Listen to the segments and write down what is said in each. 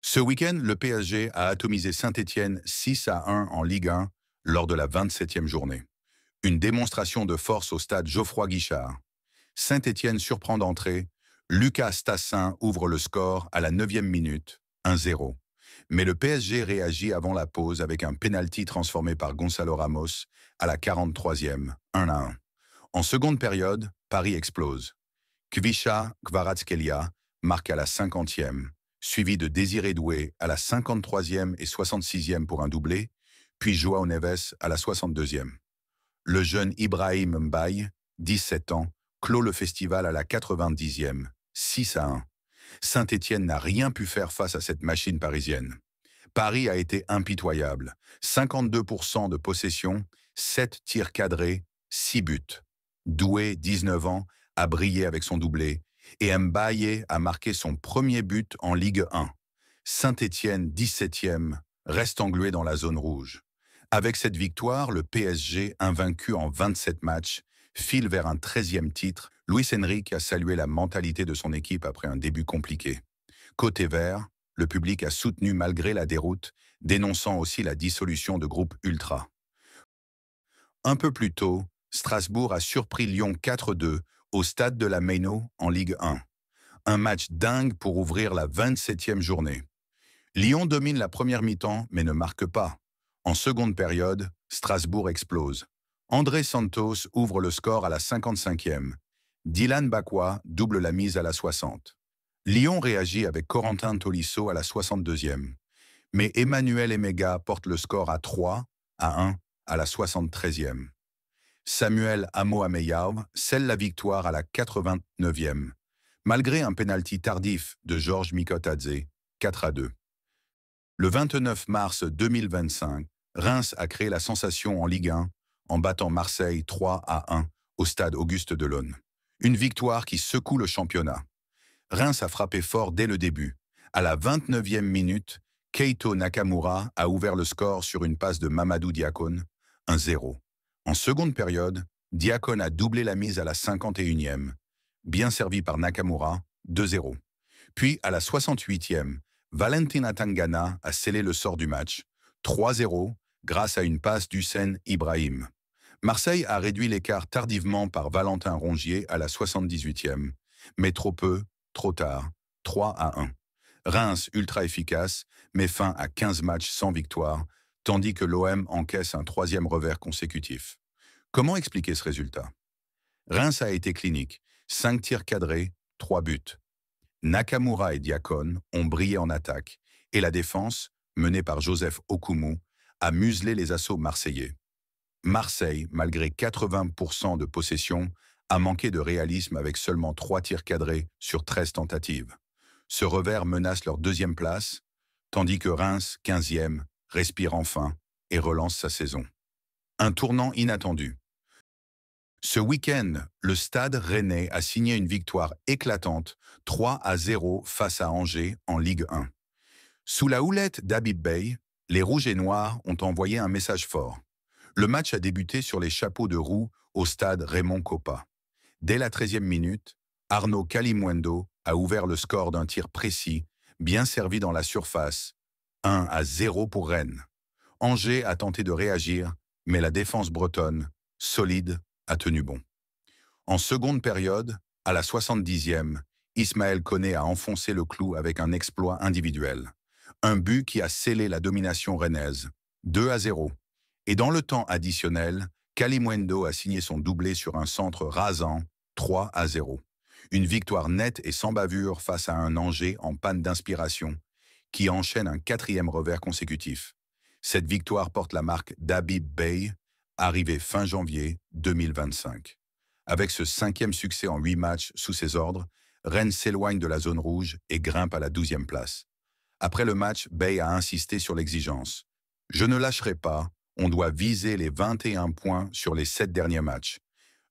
Ce week-end, le PSG a atomisé Saint-Étienne 6-1 en Ligue 1 lors de la 27e journée. Une démonstration de force au stade Geoffroy-Guichard. Saint-Étienne surprend d'entrée. Lucas Tassin ouvre le score à la 9e minute, 1-0. Mais le PSG réagit avant la pause avec un pénalty transformé par Gonzalo Ramos à la 43e, 1-1. En seconde période, Paris explose. Kvisha Kvaratskhelia marque à la 50e, suivi de Désiré Doué à la 53e et 66e pour un doublé, puis Joao Neves à la 62e. Le jeune Ibrahim Mbaye, 17 ans, clôt le festival à la 90e, 6-1. Saint-Étienne n'a rien pu faire face à cette machine parisienne. Paris a été impitoyable. 52% de possession, 7 tirs cadrés, 6 buts. Doué, 19 ans, a brillé avec son doublé et Mbaye a marqué son premier but en Ligue 1. Saint-Étienne, 17e, reste englué dans la zone rouge. Avec cette victoire, le PSG, invaincu en 27 matchs, file vers un 13e titre. Luis Enrique a salué la mentalité de son équipe après un début compliqué. Côté vert, le public a soutenu malgré la déroute, dénonçant aussi la dissolution de groupes ultra. Un peu plus tôt, Strasbourg a surpris Lyon 4-2 au stade de la Méno en Ligue 1. Un match dingue pour ouvrir la 27e journée. Lyon domine la première mi-temps mais ne marque pas. En seconde période, Strasbourg explose. André Santos ouvre le score à la 55e. Dylan Bakwa double la mise à la 60. Lyon réagit avec Corentin Tolisso à la 62e. Mais Emmanuel Emega porte le score à 3-1 à la 73e. Samuel Amo-Ameyao scelle la victoire à la 89e, malgré un pénalty tardif de Georges Mikotadze, 4-2. Le 29 mars 2025, Reims a créé la sensation en Ligue 1 en battant Marseille 3-1 au stade Auguste Delaune. Une victoire qui secoue le championnat. Reims a frappé fort dès le début. À la 29e minute, Keito Nakamura a ouvert le score sur une passe de Mamadou Diakone, 1-0. En seconde période, Diakone a doublé la mise à la 51e, bien servi par Nakamura, 2-0. Puis, à la 68e, Valentin Tangana a scellé le sort du match, 3-0, grâce à une passe d'Hussein Ibrahim. Marseille a réduit l'écart tardivement par Valentin Rongier à la 78e, mais trop peu, trop tard, 3-1. Reims, ultra efficace, met fin à 15 matchs sans victoire, tandis que l'OM encaisse un 3e revers consécutif. Comment expliquer ce résultat? Reims a été clinique, 5 tirs cadrés, 3 buts. Nakamura et Diakone ont brillé en attaque, et la défense, menée par Joseph Okumu, a muselé les assauts marseillais. Marseille, malgré 80% de possession, a manqué de réalisme avec seulement 3 tirs cadrés sur 13 tentatives. Ce revers menace leur 2e place, tandis que Reims, 15e, respire enfin et relance sa saison. Un tournant inattendu. Ce week-end, le Stade Rennais a signé une victoire éclatante, 3-0 face à Angers en Ligue 1. Sous la houlette d'Habib Beye, les Rouges et Noirs ont envoyé un message fort. Le match a débuté sur les chapeaux de roue au stade Raymond Kopa. Dès la 13e minute, Arnaud Kalimuendo a ouvert le score d'un tir précis, bien servi dans la surface, 1-0 pour Rennes. Angers a tenté de réagir, mais la défense bretonne, solide, a tenu bon. En seconde période, à la 70e, Ismaël Koné a enfoncé le clou avec un exploit individuel. Un but qui a scellé la domination rennaise, 2-0. Et dans le temps additionnel, Kalimuendo a signé son doublé sur un centre rasant, 3-0. Une victoire nette et sans bavure face à un Angers en panne d'inspiration, qui enchaîne un 4e revers consécutif. Cette victoire porte la marque d'Habib Beye, arrivé fin janvier 2025. Avec ce 5e succès en 8 matchs sous ses ordres, Rennes s'éloigne de la zone rouge et grimpe à la 12e place. Après le match, Beye a insisté sur l'exigence. « Je ne lâcherai pas, on doit viser les 21 points sur les 7 derniers matchs. »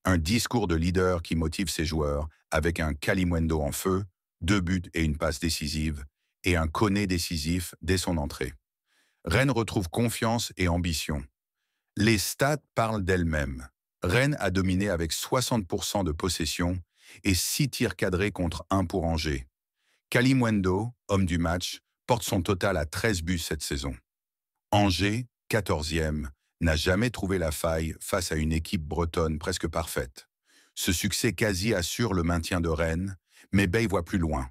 Un discours de leader qui motive ses joueurs avec un Kalimuendo en feu, 2 buts et une passe décisive, et un Koné décisif dès son entrée. Rennes retrouve confiance et ambition. Les stats parlent d'elles-mêmes. Rennes a dominé avec 60% de possession et 6 tirs cadrés contre 1 pour Angers. Kalimuendo, homme du match, porte son total à 13 buts cette saison. Angers, 14e, n'a jamais trouvé la faille face à une équipe bretonne presque parfaite. Ce succès quasi assure le maintien de Rennes, mais Bay voit plus loin.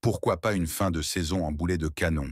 Pourquoi pas une fin de saison en boulet de canon?